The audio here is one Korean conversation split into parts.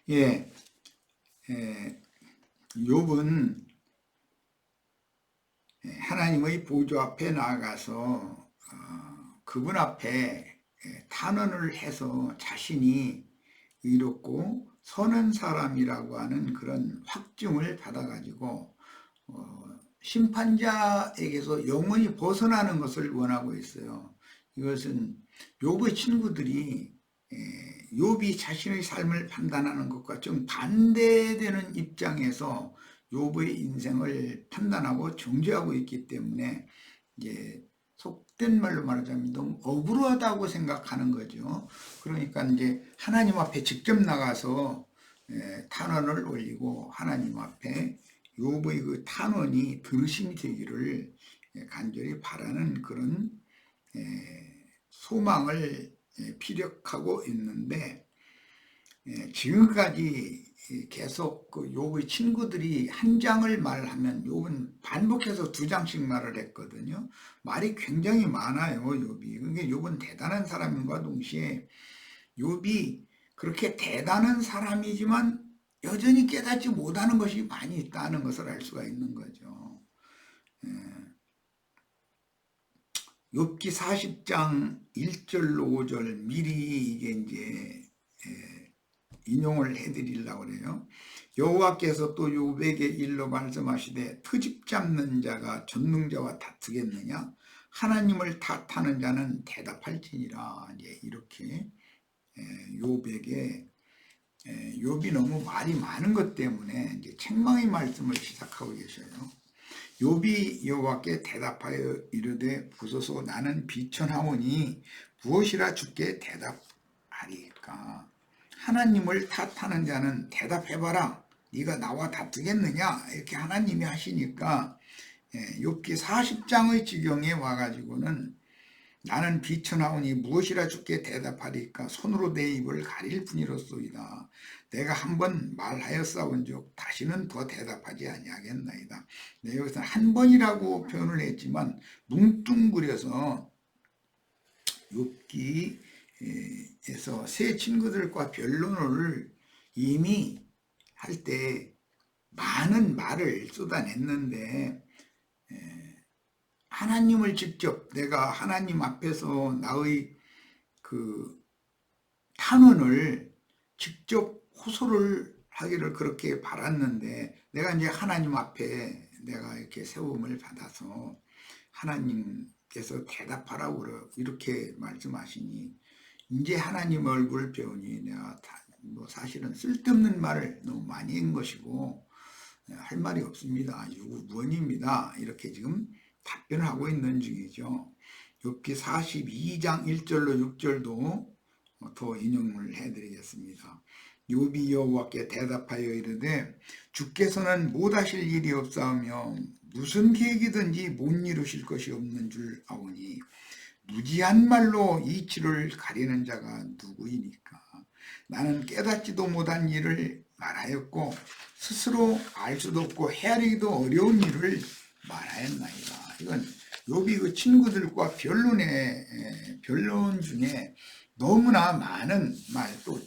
예, 욥은 하나님의 보좌 앞에 나아가서 그분 앞에 탄원을 해서 자신이 의롭고 선한 사람이라고 하는 그런 확증을 받아가지고 심판자에게서 영원히 벗어나는 것을 원하고 있어요. 이것은 욥의 친구들이 욥이 자신의 삶을 판단하는 것과 좀 반대되는 입장에서 욥의 인생을 판단하고 정죄하고 있기 때문에 이제 속된 말로 말하자면 너무 억울하다고 생각하는 거죠. 그러니까 이제 하나님 앞에 직접 나가서 탄원을 올리고 하나님 앞에 욥의 그 탄원이 들으심이 되기를 간절히 바라는 그런 소망을 피력하고 있는데, 지금까지 계속 그 욥의 친구들이 한 장을 말하면 욥은 반복해서 두 장씩 말을 했거든요. 말이 굉장히 많아요, 욥이. 그러니까 욥은 대단한 사람인과 동시에 욥이 그렇게 대단한 사람이지만 여전히 깨닫지 못하는 것이 많이 있다는 것을 알 수가 있는 거죠. 욥기 40장 1절로 5절 미리 이게 이제 인용을 해드리려고 그래요. 여호와께서 또 욥에게 일러 말씀하시되 트집 잡는 자가 전능자와 다투겠느냐? 하나님을 탓하는 자는 대답할지니라. 이제 이렇게 욥에게 욥이 너무 말이 많은 것 때문에 이제 책망의 말씀을 시작하고 계셔요. 욥이 여호와께 대답하여 이르되 보소서 나는 비천하오니 무엇이라 주께 대답하리까? 하나님을 탓하는 자는 대답해봐라. 네가 나와 다투겠느냐? 이렇게 하나님이 하시니까 욥기 40장의 지경에 와가지고는 나는 비천하오니 무엇이라 주께 대답하리까? 손으로 내 입을 가릴 뿐이로소이다. 내가 한번 말하였사온즉 다시는 더 대답하지 아니하겠나이다. 네, 여기서 한 번이라고 표현을 했지만 뭉뚱그려서 욥기에서 세 친구들과 변론을 이미 할 때 많은 말을 쏟아냈는데, 하나님을 직접 내가 하나님 앞에서 나의 그 탄원을 직접 호소를 하기를 그렇게 바랐는데, 내가 이제 하나님 앞에 내가 이렇게 세움을 받아서 하나님께서 대답하라고 이렇게 말씀하시니 이제 하나님 얼굴을 배우니 내가 뭐 사실은 쓸데없는 말을 너무 많이 한 것이고 할 말이 없습니다. 유구무원입니다. 이렇게 지금 답변을 하고 있는 중이죠. 욥기 42장 1절로 6절도 더 인용을 해드리겠습니다. 욥이 여호와께 대답하여 이르되 주께서는 못하실 일이 없사오며 무슨 계획이든지 못 이루실 것이 없는 줄 아오니 무지한 말로 이치를 가리는 자가 누구이니까? 나는 깨닫지도 못한 일을 말하였고 스스로 알 수도 없고 헤아리기도 어려운 일을 말하였나이다. 이건 욥이 그 친구들과 변론 중에 너무나 많은 말, 또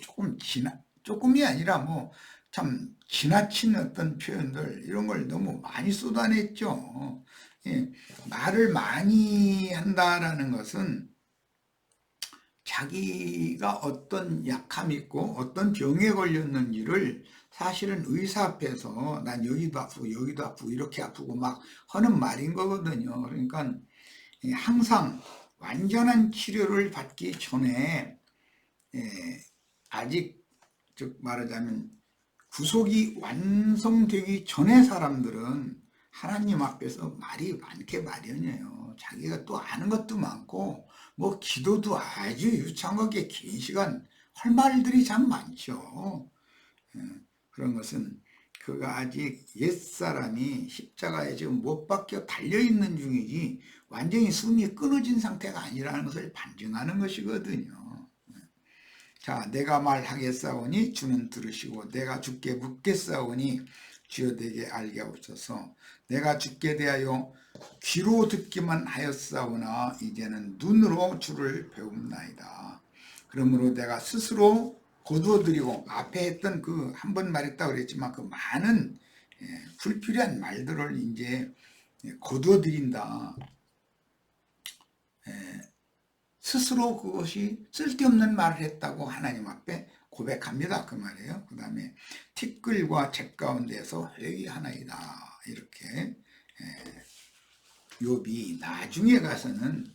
조금이 아니라 뭐 참 지나친 어떤 표현들 이런 걸 너무 많이 쏟아냈죠. 말을 많이 한다라는 것은 자기가 어떤 약함이 있고 어떤 병에 걸렸는지를 사실은 의사 앞에서 난 여기도 아프고 여기도 아프고 이렇게 아프고 막 하는 말인 거거든요. 그러니까 항상 완전한 치료를 받기 전에 아직 즉 말하자면 구속이 완성되기 전에 사람들은 하나님 앞에서 말이 많게 마련이에요. 자기가 또 아는 것도 많고 뭐 기도도 아주 유창하게 긴 시간 할 말들이 참 많죠. 그런 것은 그가 아직 옛사람이 십자가에 지금 못 박혀 달려있는 중이지 완전히 숨이 끊어진 상태가 아니라는 것을 반증하는 것이거든요. 자, 내가 말하겠사오니 주는 들으시고 내가 주께 묻겠사오니 주여 내게 알게 하옵소서. 내가 주께 대하여 귀로 듣기만 하였사오나 이제는 눈으로 주를 배웁나이다. 그러므로 내가 스스로 거두어드리고 앞에 했던 그 한 번 말했다고 그랬지만 그 많은 불필요한 말들을 이제 거두어드린다. 스스로 그것이 쓸데없는 말을 했다고 하나님 앞에 고백합니다. 그 말이에요. 그 다음에 티끌과 재 가운데서 회개하나이다. 이렇게 욥이 나중에 가서는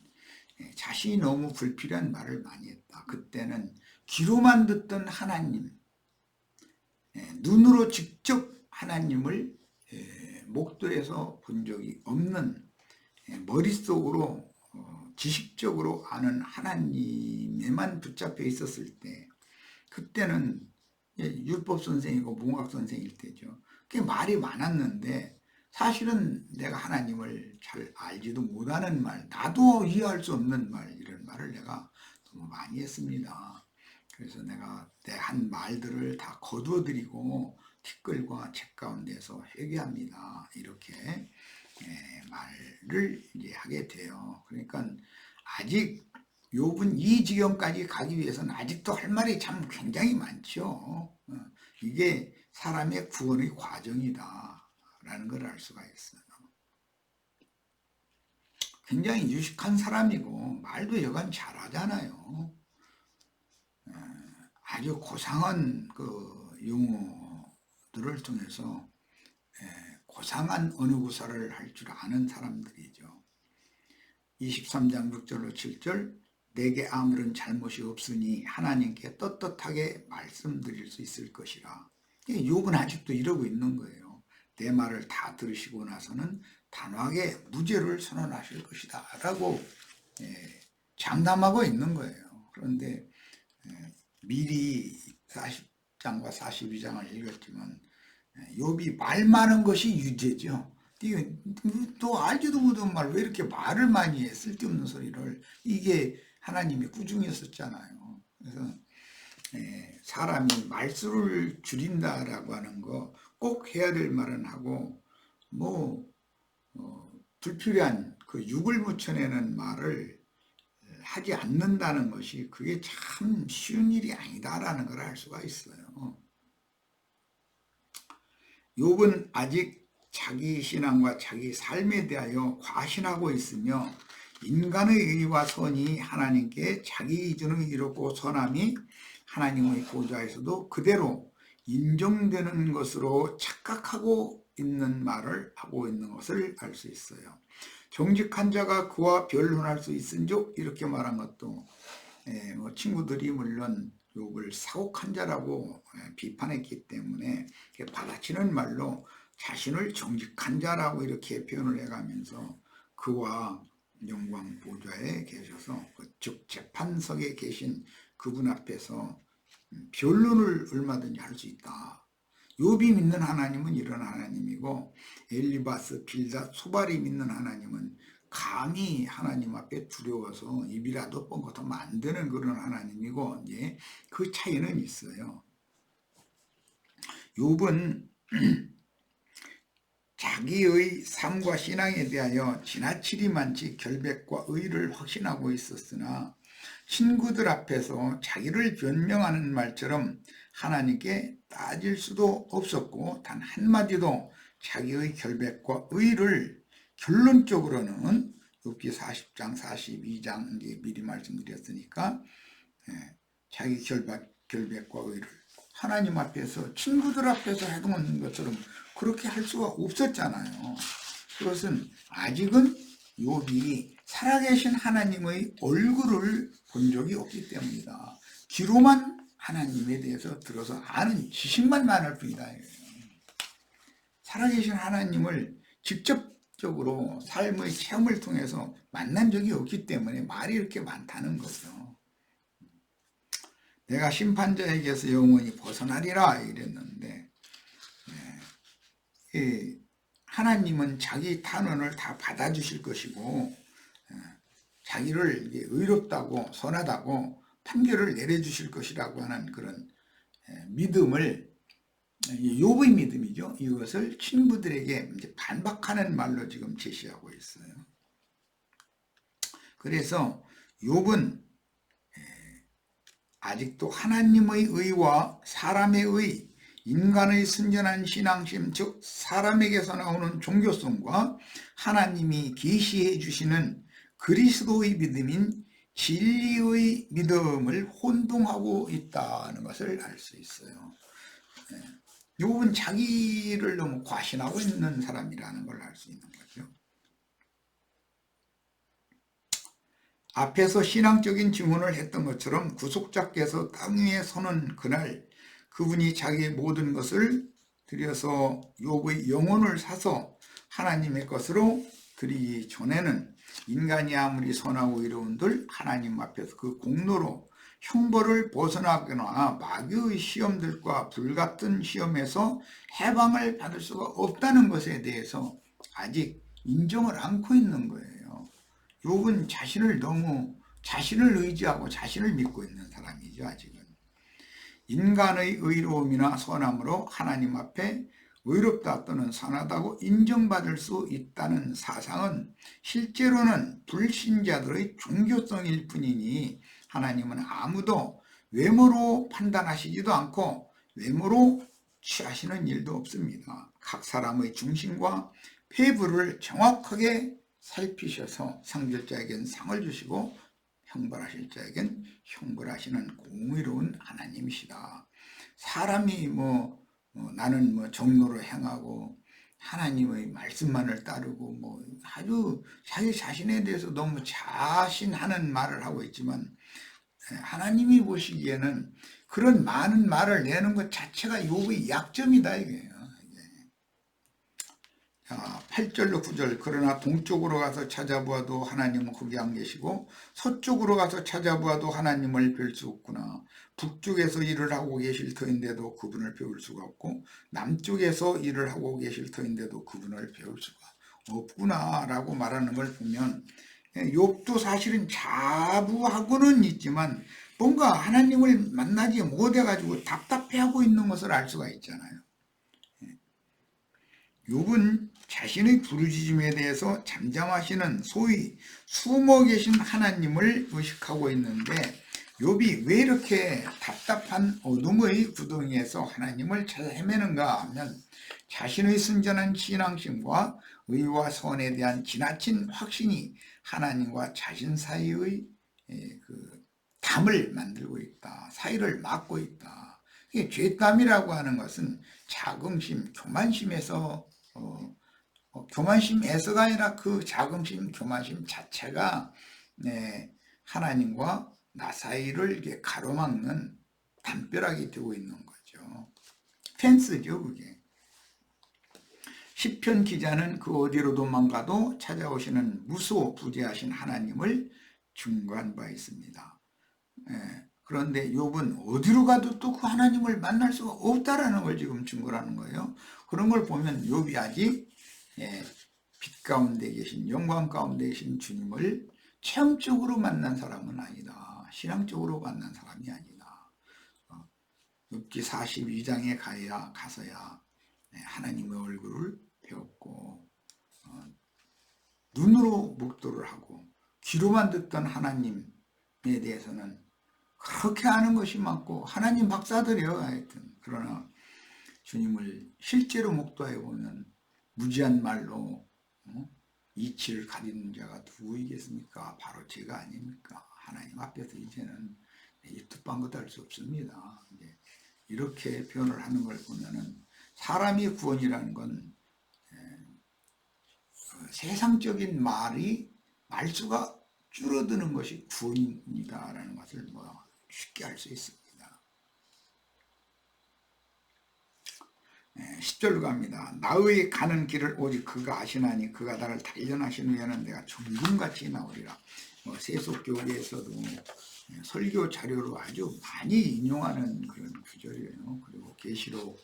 자신이 너무 불필요한 말을 많이 했다. 그때는 귀로만 듣던 하나님, 눈으로 직접 하나님을 목도에서 본 적이 없는 머릿속으로 지식적으로 아는 하나님에만 붙잡혀 있었을 때, 그때는 율법 선생이고 문학 선생일 때죠. 그게 말이 많았는데 사실은 내가 하나님을 잘 알지도 못하는 말, 나도 이해할 수 없는 말, 이런 말을 내가 너무 많이 했습니다. 그래서 내가 내 한 말들을 다 거두어드리고 티끌과 재 가운데서 회개합니다. 이렇게 말을 이제 하게 돼요. 그러니까 아직 욥은 이 지경까지 가기 위해서는 아직도 할 말이 참 굉장히 많죠. 이게 사람의 구원의 과정이다 라는 걸 알 수가 있어요. 굉장히 유식한 사람이고 말도 여간 잘하잖아요. 아주 고상한 그 용어들을 통해서 고상한 언어 구사를 할 줄 아는 사람들이죠. 23장 6절로 7절, 내게 아무런 잘못이 없으니 하나님께 떳떳하게 말씀드릴 수 있을 것이라. 욥은 아직도 이러고 있는 거예요. 내 말을 다 들으시고 나서는 단호하게 무죄를 선언하실 것이다 라고 장담하고 있는 거예요. 그런데 미리 40장과 42장을 읽었지만 욥이 말 많은 것이 유죄죠. 또 알지도 못한 말 왜 이렇게 말을 많이 해, 쓸데없는 소리를. 이게 하나님의 꾸중이었었잖아요. 그래서 사람이 말수를 줄인다라고 하는 거 꼭 해야 될 말은 하고, 불필요한 그 육을 묻혀내는 말을 하지 않는다는 것이 그게 참 쉬운 일이 아니다라는 걸 알 수가 있어요. 욥은 아직 자기 신앙과 자기 삶에 대하여 과신하고 있으며 인간의 의와 선이 하나님께 자기 기준을 이루고 선함이 하나님의 보좌에서도 그대로 인정되는 것으로 착각하고 있는 말을 하고 있는 것을 알 수 있어요. 정직한 자가 그와 변론할 수 있은즉, 이렇게 말한 것도 친구들이 물론 욥을 사곡한 자라고 비판했기 때문에 받아치는 말로 자신을 정직한 자라고 이렇게 표현을 해가면서 그와 영광 보좌에 계셔서 즉 재판석에 계신 그분 앞에서 변론을 얼마든지 할 수 있다. 욥이 믿는 하나님은 이런 하나님이고 엘리바스, 빌닷, 소발이 믿는 하나님은 감히 하나님 앞에 두려워서 입이라도 뻥긋하면 안 되는 그런 하나님이고, 이제 그 차이는 있어요. 욥은 자기의 삶과 신앙에 대하여 지나치리 많지 결백과 의를 확신하고 있었으나 친구들 앞에서 자기를 변명하는 말처럼 하나님께 따질 수도 없었고 단 한마디도 자기의 결백과 의를 결론적으로는 욥기 40장 42장 이제 미리 말씀드렸으니까 자기 결백과 의를 하나님 앞에서 친구들 앞에서 행동하는 것처럼 그렇게 할 수가 없었잖아요. 그것은 아직은 욥이 살아계신 하나님의 얼굴을 본 적이 없기 때문이다. 귀로만 하나님에 대해서 들어서 아는 지식만 많을 뿐이다. 살아계신 하나님을 직접적으로 삶의 체험을 통해서 만난 적이 없기 때문에 말이 이렇게 많다는 거죠. 내가 심판자에게서 영원히 벗어나리라 이랬는데, 하나님은 자기 탄원을 다 받아주실 것이고 자기를 의롭다고 선하다고 판결을 내려주실 것이라고 하는 그런 믿음을, 욥의 믿음이죠. 이것을 친구들에게 이제 반박하는 말로 지금 제시하고 있어요. 그래서 욥은 아직도 하나님의 의와 사람의 의, 인간의 순전한 신앙심, 즉 사람에게서 나오는 종교성과 하나님이 계시해 주시는 그리스도의 믿음인 진리의 믿음을 혼동하고 있다는 것을 알 수 있어요. 욥은 자기를 너무 과신하고 있는 사람이라는 걸 알 수 있는 거죠. 앞에서 신앙적인 증언을 했던 것처럼 구속자께서 땅 위에 서는 그날 그분이 자기의 모든 것을 들여서 욥의 영혼을 사서 하나님의 것으로 드리기 전에는 인간이 아무리 선하고 이로운들 하나님 앞에서 그 공로로 형벌을 벗어나거나 마귀의 시험들과 불같은 시험에서 해방을 받을 수가 없다는 것에 대해서 아직 인정을 않고 있는 거예요. 욥은 자신을 의지하고 자신을 믿고 있는 사람이죠. 아직은 인간의 의로움이나 선함으로 하나님 앞에 의롭다 또는 선하다고 인정받을 수 있다는 사상은 실제로는 불신자들의 종교성일 뿐이니 하나님은 아무도 외모로 판단하시지도 않고 외모로 취하시는 일도 없습니다. 각 사람의 중심과 폐부를 정확하게 살피셔서 상절자에겐 상을 주시고 형벌하실 자에겐 형벌하시는 공의로운 하나님이시다. 사람이 나는 정로로 행하고 하나님의 말씀만을 따르고 아주 자기 자신에 대해서 너무 자신하는 말을 하고 있지만 하나님이 보시기에는 그런 많은 말을 내는 것 자체가 욥의 약점이다 이게요. 8절로 9절 그러나 동쪽으로 가서 찾아보아도 하나님은 거기 안 계시고 서쪽으로 가서 찾아보아도 하나님을 뵐 수 없구나. 북쪽에서 일을 하고 계실 터인데도 그분을 배울 수가 없고 남쪽에서 일을 하고 계실 터인데도 그분을 배울 수가 없구나 라고 말하는 걸 보면 욥도 사실은 자부하고는 있지만 뭔가 하나님을 만나지 못해가지고 답답해하고 있는 것을 알 수가 있잖아요. 욥은 자신의 부르짖음에 대해서 잠잠하시는 소위 숨어 계신 하나님을 의식하고 있는데 욥이 왜 이렇게 답답한 어둠의 구덩이에서 하나님을 찾아 헤매는가 하면 자신의 순전한 신앙심과 의와 선에 대한 지나친 확신이 하나님과 자신 사이의 담을 만들고 있다. 사이를 막고 있다. 이게 죄감이라고 하는 것은 자긍심, 교만심에서 교만심에서가 아니라 그 자긍심, 교만심 자체가 하나님과 나 사이를 이렇게 가로막는 담벼락이 되고 있는 거죠. 펜스죠, 그게. 시편 기자는 그 어디로 도망가도 찾아오시는 무소부재하신 하나님을 증거한 바 있습니다. 그런데 욥은 어디로 가도 또 그 하나님을 만날 수가 없다라는 걸 지금 증거하는 거예요. 그런 걸 보면 욥이 아직 빛 가운데 계신 영광 가운데 계신 주님을 체험적으로 만난 사람은 아니다. 신앙적으로 만난 사람이 아니다. 욥기 42장에 가서야 하나님의 얼굴을 배웠고 눈으로 목도를 하고 귀로만 듣던 하나님에 대해서는 그렇게 아는 것이 많고 하나님 박사들이요 하여튼. 그러나 주님을 실제로 목도해 보면 무지한 말로 이치를 가리는 자가 누구이겠습니까? 바로 제가 아닙니까? 하나님 앞에서 이제는 입도 할 수 없습니다. 이렇게 표현을 하는 걸 보면은 사람이 구원이라는 건 세상적인 말수가 줄어드는 것이 구원이다라는 것을 쉽게 알 수 있습니다. 10절로 갑니다. 나의 가는 길을 오직 그가 아시나니 그가 나를 단련하신 후에는 내가 정금같이 나오리라. 세속교계에서도 설교 자료로 아주 많이 인용하는 그런 구절이에요. 그리고 계시록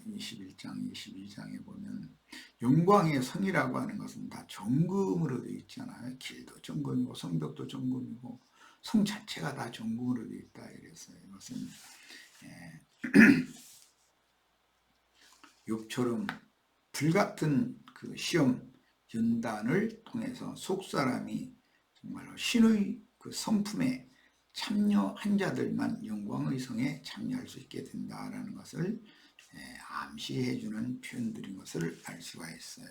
21장, 22장에 보면 영광의 성이라고 하는 것은 다 정금으로 되어 있잖아요. 길도 정금이고 성벽도 정금이고 성 자체가 다 정금으로 되어 있다. 이래서 이것은 욥처럼 불같은 그 시험 연단을 통해서 속사람이 정말로 신의 그 성품에 참여한 자들만 영광의 성에 참여할 수 있게 된다라는 것을 암시해주는 표현들인 것을 알 수가 있어요.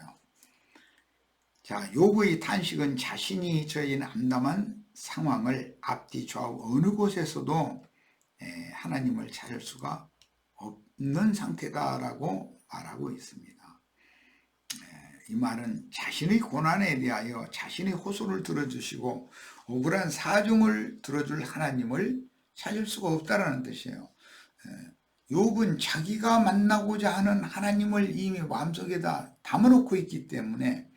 자, 욥의 탄식은 자신이 처해진 암담한 상황을 앞뒤 좌우 어느 곳에서도 하나님을 찾을 수가 없는 상태다라고 말하고 있습니다. 이 말은 자신의 고난에 대하여 자신의 호소를 들어주시고 억울한 사정을 들어줄 하나님을 찾을 수가 없다라는 뜻이에요. 욥은 자기가 만나고자 하는 하나님을 이미 마음속에다 담아놓고 있기 때문에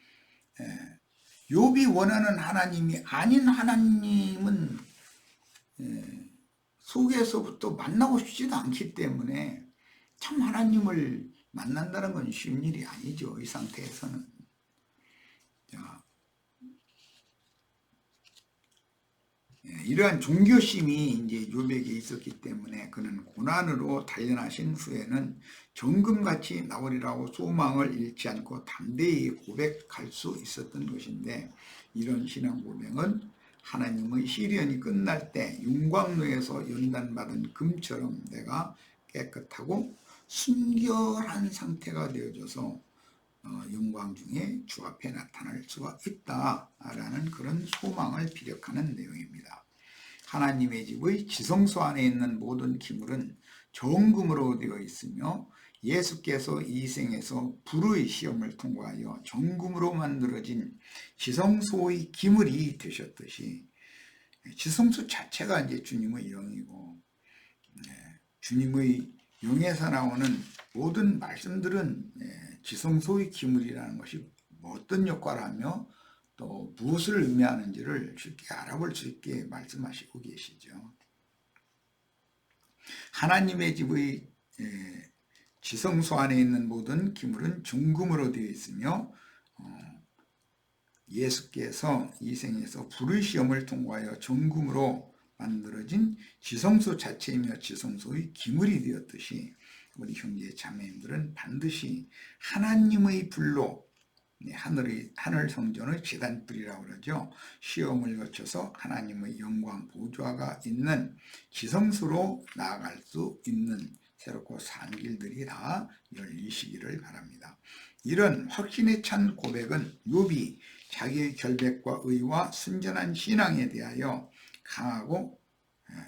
욥이 원하는 하나님이 아닌 하나님은 속에서부터 만나고 싶지도 않기 때문에 참 하나님을 만난다는 건 쉬운 일이 아니죠. 이 상태에서는. 자, 이러한 종교심이 이제 욥에게 있었기 때문에 그는 고난으로 단련하신 후에는 정금같이 나오리라고 소망을 잃지 않고 담대히 고백할 수 있었던 것인데, 이런 신앙 고백은 하나님의 시련이 끝날 때 윤곽로에서 연단받은 금처럼 내가 깨끗하고 순결한 상태가 되어져서 영광 중에 주 앞에 나타날 수가 있다라는 그런 소망을 피력하는 내용입니다. 하나님의 집의 지성소 안에 있는 모든 기물은 정금으로 되어 있으며 예수께서 이 생에서 불의 시험을 통과하여 정금으로 만들어진 지성소의 기물이 되셨듯이, 지성소 자체가 이제 주님의 영이고, 주님의 영에서 나오는 모든 말씀들은 지성소의 기물이라는 것이 어떤 역할을 하며 또 무엇을 의미하는지를 쉽게 알아볼 수 있게 말씀하시고 계시죠. 하나님의 집의 지성소 안에 있는 모든 기물은 정금으로 되어 있으며 예수께서 이 생에서 불의 시험을 통과하여 정금으로 만들어진 지성소 자체이며 지성소의 기물이 되었듯이 우리 형제 자매님들은 반드시 하나님의 불로, 하늘 성전의 제단불이라고 그러죠. 시험을 거쳐서 하나님의 영광 보좌가 있는 지성소로 나아갈 수 있는 새롭고 산 길들이 다 열리시기를 바랍니다. 이런 확신에 찬 고백은 욥이 자기의 결백과 의와 순전한 신앙에 대하여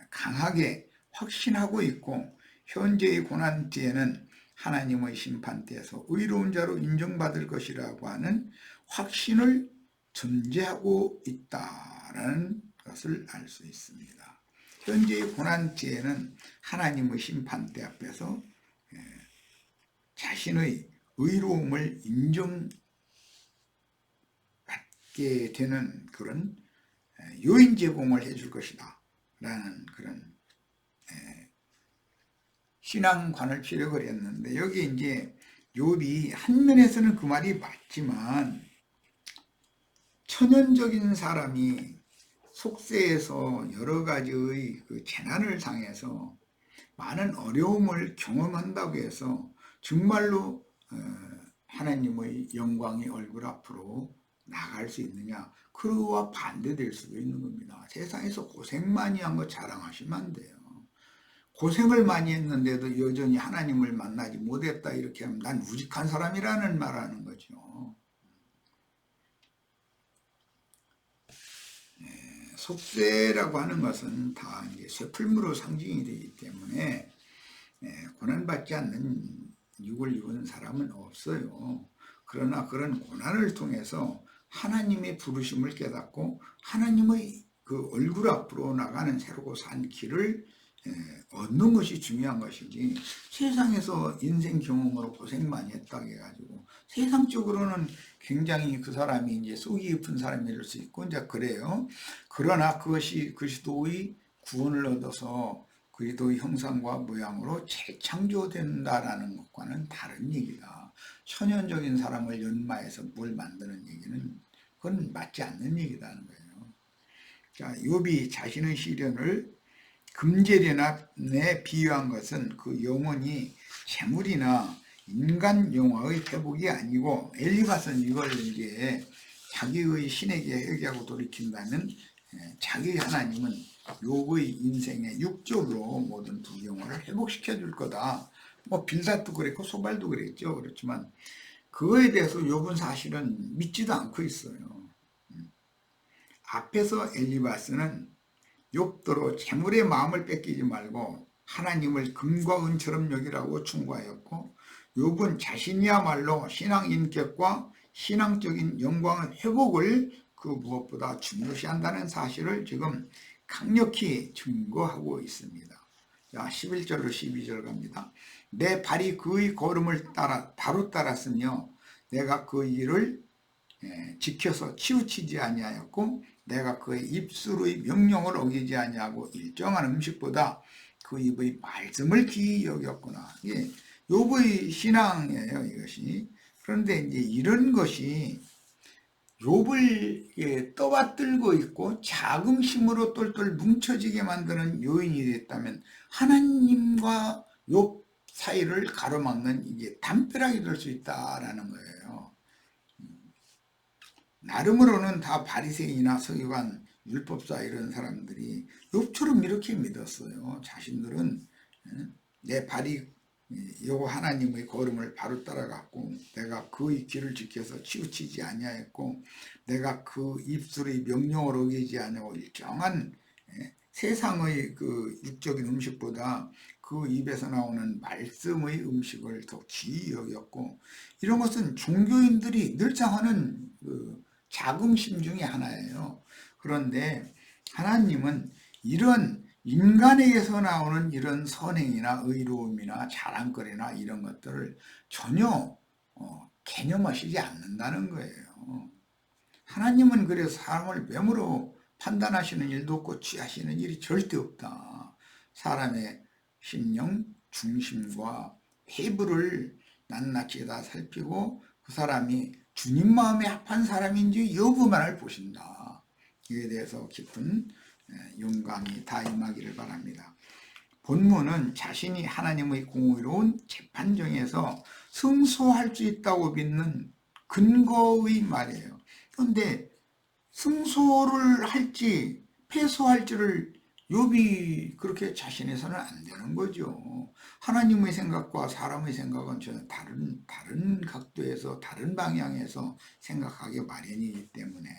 강하게 확신하고 있고, 현재의 고난 때에는 하나님의 심판대에서 의로운 자로 인정받을 것이라고 하는 확신을 전제하고 있다라는 것을 알 수 있습니다. 현재의 고난 때에는 하나님의 심판대 앞에서 자신의 의로움을 인정받게 되는 그런 요인 제공을 해줄 것이다 라는 그런 신앙관을 피력을 했는데, 여기 이제 욥이 한 면에서는 그 말이 맞지만, 천연적인 사람이 속세에서 여러 가지의 그 재난을 당해서 많은 어려움을 경험한다고 해서 정말로 하나님의 영광의 얼굴 앞으로 나갈 수 있느냐? 그와 반대될 수도 있는 겁니다. 세상에서 고생 많이 한 거 자랑하시면 안 돼요. 고생을 많이 했는데도 여전히 하나님을 만나지 못했다 이렇게 하면 난 우직한 사람이라는 말하는 거죠. 속세라고 하는 것은 다 이제 쇠풀무로 상징이 되기 때문에 고난받지 않는 육을 입은 사람은 없어요. 그러나 그런 고난을 통해서 하나님의 부르심을 깨닫고 하나님의 그 얼굴 앞으로 나가는 새롭고 산 길을 얻는 것이 중요한 것이지, 세상에서 인생 경험으로 고생 많이 했다 해가지고 세상적으로는 굉장히 그 사람이 이제 속이 깊은 사람일 수 있고 이제 그래요. 그러나 그것이 그리스도의 구원을 얻어서 그리스도의 형상과 모양으로 재창조된다라는 것과는 다른 얘기다. 천연적인 사람을 연마해서 뭘 만드는 얘기는 그건 맞지 않는 얘기다는 거예요. 자, 욥이 자신의 시련을 금제련에 비유한 것은 그 영혼이 재물이나 인간 영화의 회복이 아니고, 엘리바스는 이걸 이제 자기의 신에게 회개하고 돌이킨다면 자기의 하나님은 욥의 인생의 육적으로 모든 부경을 회복시켜 줄 거다. 뭐 빌닷도 그랬고 소발도 그랬죠. 그렇지만 그거에 대해서 욥은 사실은 믿지도 않고 있어요. 앞에서 엘리바스는 욥도로 재물의 마음을 뺏기지 말고 하나님을 금과 은처럼 여기라고 충고하였고, 욥은 자신이야말로 신앙 인격과 신앙적인 영광의 회복을 그 무엇보다 중요시한다는 사실을 지금 강력히 증거하고 있습니다. 자, 11절로 12절 갑니다. 내 발이 그의 걸음을 바로 따랐으며 내가 그 일을 지켜서 치우치지 아니하였고 내가 그의 입술의 명령을 어기지 아니하고 일정한 음식보다 그 입의 말씀을 귀히 여겼구나. 이게 욥의 신앙이에요, 이것이. 그런데 이제 이런 것이 욥을 떠받들고 있고 자긍심으로 똘똘 뭉쳐지게 만드는 요인이 됐다면 하나님과 욥 사이를 가로막는 이게 담벼락이 될 수 있다라는 거예요. 나름으로는 다 바리새인이나 서기관, 율법사 이런 사람들이 욥처럼 이렇게 믿었어요. 자신들은 내 발이 여호와 하나님의 걸음을 바로 따라갔고 내가 그의 길을 지켜서 치우치지 아니하였고 내가 그 입술의 명령을 어기지 아니하고 일정한 세상의 그 육적인 음식보다 그 입에서 나오는 말씀의 음식을 더 귀히 여겼고, 이런 것은 종교인들이 늘상 하는 그 자긍심 중에 하나예요. 그런데 하나님은 이런 인간에게서 나오는 이런 선행이나 의로움이나 자랑거리나 이런 것들을 전혀 개념하시지 않는다는 거예요. 하나님은 그래서 사람을 외모로 판단하시는 일도 없고 취하시는 일이 절대 없다. 사람의 심령, 중심과 회부를 낱낱이 다 살피고 그 사람이 주님 마음에 합한 사람인지 여부만을 보신다. 이에 대해서 깊은 영광이 다 임하기를 바랍니다. 본문은 자신이 하나님의 공의로운 재판정에서 승소할 수 있다고 믿는 근거의 말이에요. 그런데 승소를 할지 패소할지를 욥이 그렇게 자신해서는 안 되는 거죠. 하나님의 생각과 사람의 생각은 전혀 다른 각도에서 다른 방향에서 생각하기 마련이기 때문에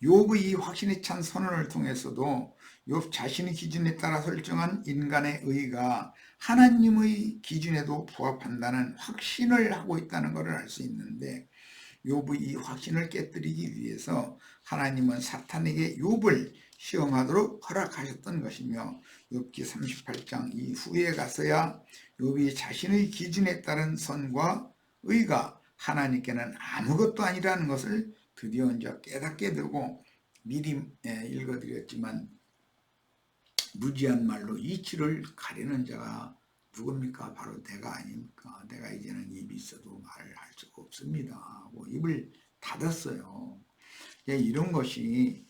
욥의 이 확신에 찬 선언을 통해서도 욥 자신의 기준에 따라 설정한 인간의 의가 하나님의 기준에도 부합한다는 확신을 하고 있다는 것을 알 수 있는데, 욥의 이 확신을 깨뜨리기 위해서 하나님은 사탄에게 욥을 시험하도록 허락하셨던 것이며, 욥기 38장 이후에 가서야 욥이 자신의 기준에 따른 선과 의가 하나님께는 아무것도 아니라는 것을 드디어 이제 깨닫게 되고, 미리 읽어드렸지만 무지한 말로 이치를 가리는 자가 누굽니까? 바로 내가 아닙니까? 내가 이제는 입이 있어도 말을 할 수가 없습니다 하고 입을 닫았어요. 이런 것이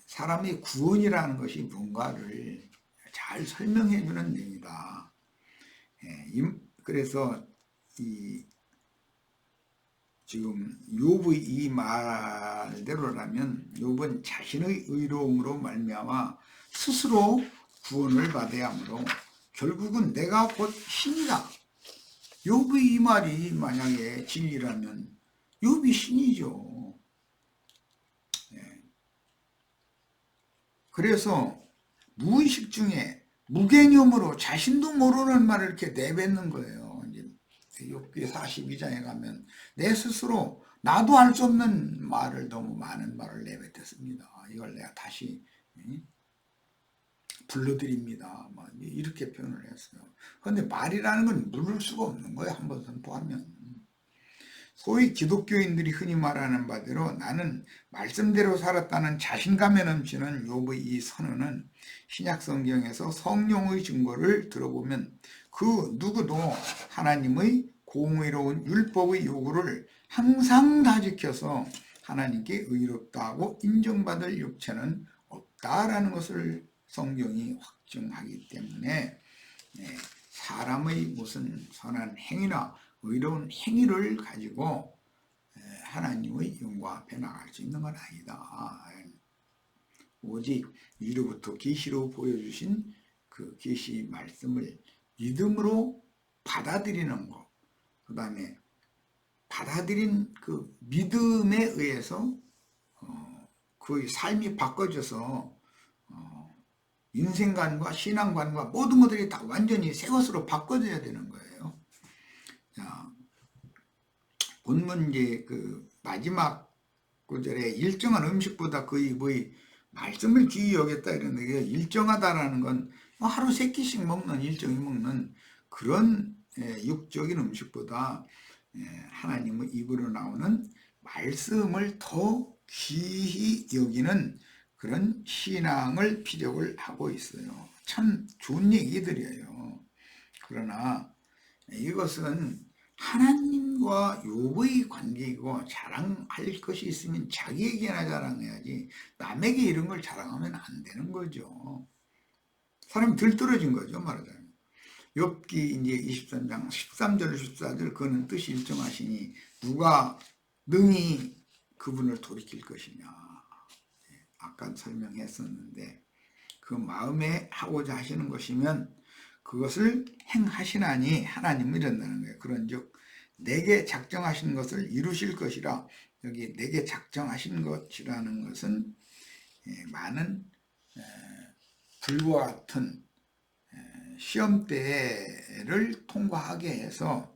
사람의 구원이라는 것이 뭔가를 잘 설명해 주는 내용이다. 그래서 지금 욥의 이 말대로라면 욥은 자신의 의로움으로 말미암아 스스로 구원을 받아야 하므로 결국은 내가 곧 신이다. 욥의 이 말이 만약에 진리라면 욥이 신이죠. 그래서 무의식 중에 무개념으로 자신도 모르는 말을 이렇게 내뱉는 거예요. 욥기 42장에 가면 내 스스로 나도 알 수 없는 말을, 너무 많은 말을 내뱉었습니다. 이걸 내가 다시 불러드립니다. 이렇게 표현을 했어요. 그런데 말이라는 건 누를 수가 없는 거예요. 한번 선포하면. 소위 기독교인들이 흔히 말하는 바대로 나는 말씀대로 살았다는 자신감에 넘치는 욥의 이 선언은 신약 성경에서 성령의 증거를 들어보면 그 누구도 하나님의 공의로운 율법의 요구를 항상 다 지켜서 하나님께 의롭다고 인정받을 육체는 없다라는 것을 성경이 확증하기 때문에 사람의 무슨 선한 행위나 의로운 행위를 가지고 하나님의 영광 앞에 나갈 수 있는 건 아니다. 오직 위로부터 계시로 보여주신 그 계시 말씀을 믿음으로 받아들이는 것, 그 다음에 받아들인 그 믿음에 의해서 그 삶이 바꿔져서 인생관과 신앙관과 모든 것들이 다 완전히 새 것으로 바꿔져야 되는 거예요. 자, 본문 이제 그 마지막 구절에 일정한 음식보다 거의 말씀을 귀히 여겼다 이러는데, 일정하다라는 건 하루 3끼씩 먹는, 일정히 먹는 그런 육적인 음식보다 하나님의 입으로 나오는 말씀을 더 귀히 여기는 그런 신앙을 피력을 하고 있어요. 참 좋은 얘기들이에요. 그러나 이것은 하나님과 욥의 관계이고, 자랑할 것이 있으면 자기에게나 자랑해야지 남에게 이런 걸 자랑하면 안 되는 거죠. 사람이 들떨어진 거죠, 말하자면. 욥기 이제 23장 13절 14절, 그는 뜻이 일정하시니 누가 능히 그분을 돌이킬 것이냐. 아까 설명했었는데, 그 마음에 하고자 하시는 것이면 그것을 행하시나니 하나님은 이런다는 거예요. 그런즉 내게 작정하신 것을 이루실 것이라. 여기 내게 작정하신 것이라는 것은 많은 불과 같은 시험대를 통과하게 해서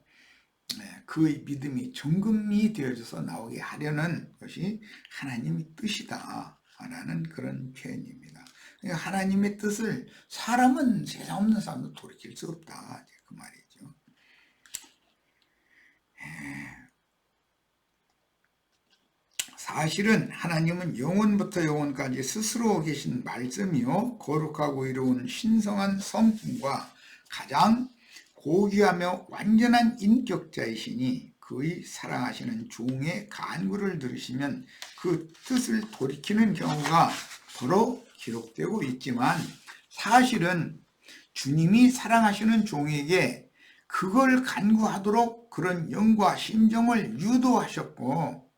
그의 믿음이 정금이 되어져서 나오게 하려는 것이 하나님의 뜻이다 라는 그런 표현입니다. 하나님의 뜻을 사람은, 세상 없는 사람도 돌이킬 수 없다, 그 말이죠. 사실은 하나님은 영원부터 영원까지 스스로 계신 말씀이요 거룩하고 이로운 신성한 성품과 가장 고귀하며 완전한 인격자이시니, 그의 사랑하시는 종의 간구를 들으시면 그 뜻을 돌이키는 경우가 더러 기록되고 있지만, 사실은 주님이 사랑하시는 종에게 그걸 간구하도록 그런 영과 심정을 유도하셨고,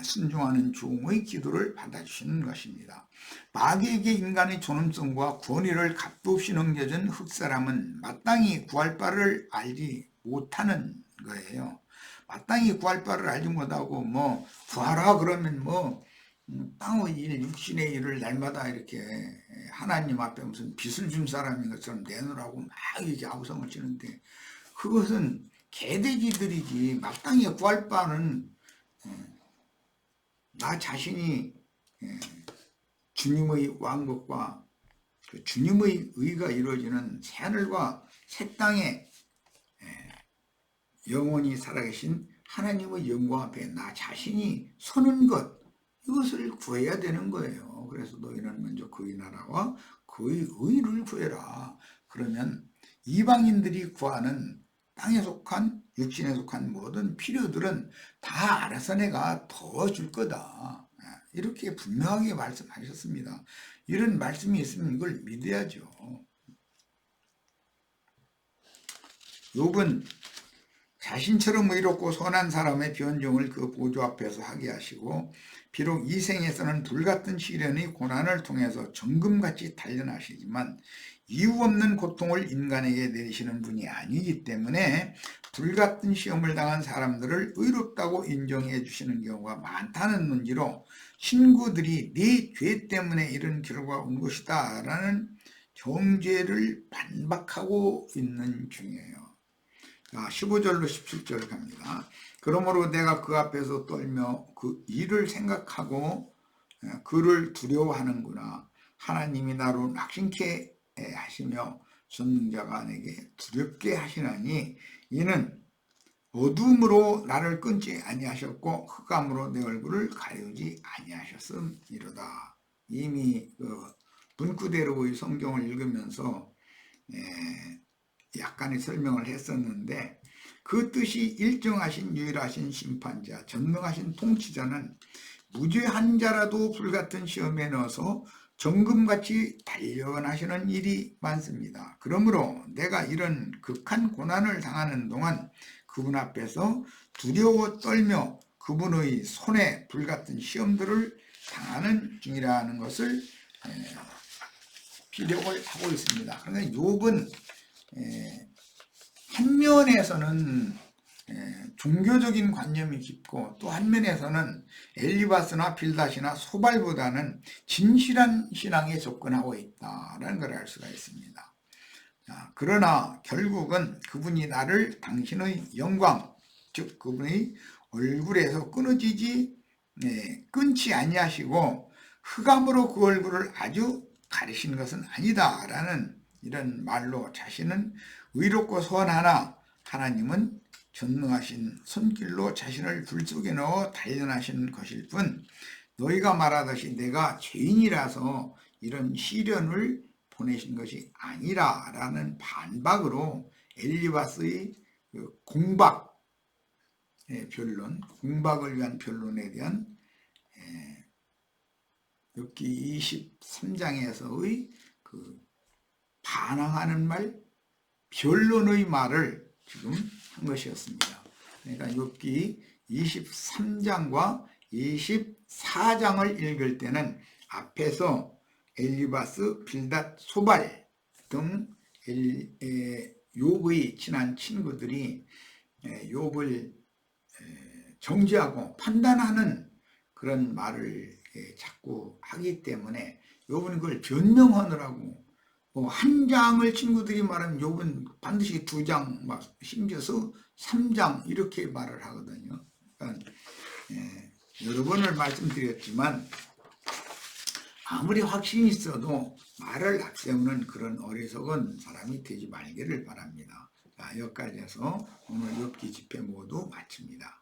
순종하는 종의 기도를 받아주시는 것입니다. 마귀에게 인간의 존엄성과 권위를 값도 없이 넘겨준 흑사람은 마땅히 구할 바를 알지 못하는 거예요. 마땅히 구할 바를 알지 못하고 구하라 그러면 땅의 일, 육신의 일을 날마다 이렇게 하나님 앞에 무슨 빚을 준 사람인 것처럼 내놓으라고 막 이렇게 아우성을 치는데, 그것은 개돼지들이지. 마땅히 구할 바는 나 자신이 주님의 왕국과 주님의 의가 이루어지는 새하늘과 새 땅에 영원히 살아계신 하나님의 영광 앞에 나 자신이 서는 것, 이것을 구해야 되는 거예요. 그래서 너희는 먼저 그의 나라와 그의 의를 구해라. 그러면 이방인들이 구하는 땅에 속한, 육신에 속한 모든 필요들은 다 알아서 내가 더 줄 거다, 이렇게 분명하게 말씀하셨습니다. 이런 말씀이 있으면 이걸 믿어야죠. 욥은 자신처럼 의롭고 선한 사람의 변종을 그 보좌 앞에서 하게 하시고, 비록 이 생에서는 불같은 시련의 고난을 통해서 정금같이 단련하시지만 이유 없는 고통을 인간에게 내리시는 분이 아니기 때문에 불같은 시험을 당한 사람들을 의롭다고 인정해 주시는 경우가 많다는 논지로, 신구들이 네 죄 때문에 이런 결과가 온 것이다 라는 정죄를 반박하고 있는 중이에요. 15절로 17절 갑니다. 그러므로 내가 그 앞에서 떨며 그 일을 생각하고 그를 두려워하는구나. 하나님이 나로 낙심케 하시며 전능자가 내게 두렵게 하시나니, 이는 어둠으로 나를 끊지 아니하셨고 흑암으로 내 얼굴을 가리우지 아니하셨음이로다. 이미 문구대로의 성경을 읽으면서 약간의 설명을 했었는데, 그 뜻이 일정하신 유일하신 심판자, 전능하신 통치자는 무죄한 자라도 불같은 시험에 넣어서 정금같이 단련하시는 일이 많습니다. 그러므로 내가 이런 극한 고난을 당하는 동안 그분 앞에서 두려워 떨며 그분의 손에 불같은 시험들을 당하는 중이라는 것을 피력을 하고 있습니다. 그런데 욥은 한 면에서는 종교적인 관념이 깊고 또 한 면에서는 엘리바스나 빌닷이나 소발보다는 진실한 신앙에 접근하고 있다라는 걸 알 수가 있습니다. 그러나 결국은 그분이 나를 당신의 영광, 즉 그분의 얼굴에서 끊지 아니하시고 흑암으로 그 얼굴을 아주 가리신 것은 아니다라는 이런 말로 자신은 의롭고 선하나 하나님은 전능하신 손길로 자신을 불 속에 넣어 단련하신 것일 뿐 너희가 말하듯이 내가 죄인이라서 이런 시련을 보내신 것이 아니라라는 반박으로 엘리바스의 공박을 위한 변론에 대한 욥기 23장에서의 그 반항하는 말, 변론의 말을 지금 한 것이었습니다. 그러니까 욥기 23장과 24장을 읽을 때는 앞에서 엘리바스, 빌닷, 소발 등 욥의 친한 친구들이 욥을 정죄하고 판단하는 그런 말을 자꾸 하기 때문에 욥은 그걸 변명하느라고 한 장을 친구들이 말하면 욥은 반드시 2장, 심지어서 3장 이렇게 말을 하거든요. 그러니까 여러 번을 말씀드렸지만 아무리 확신이 있어도 말을 앞세우는 그런 어리석은 사람이 되지 말기를 바랍니다. 자, 여기까지 해서 오늘 욥기 집회 모두 마칩니다.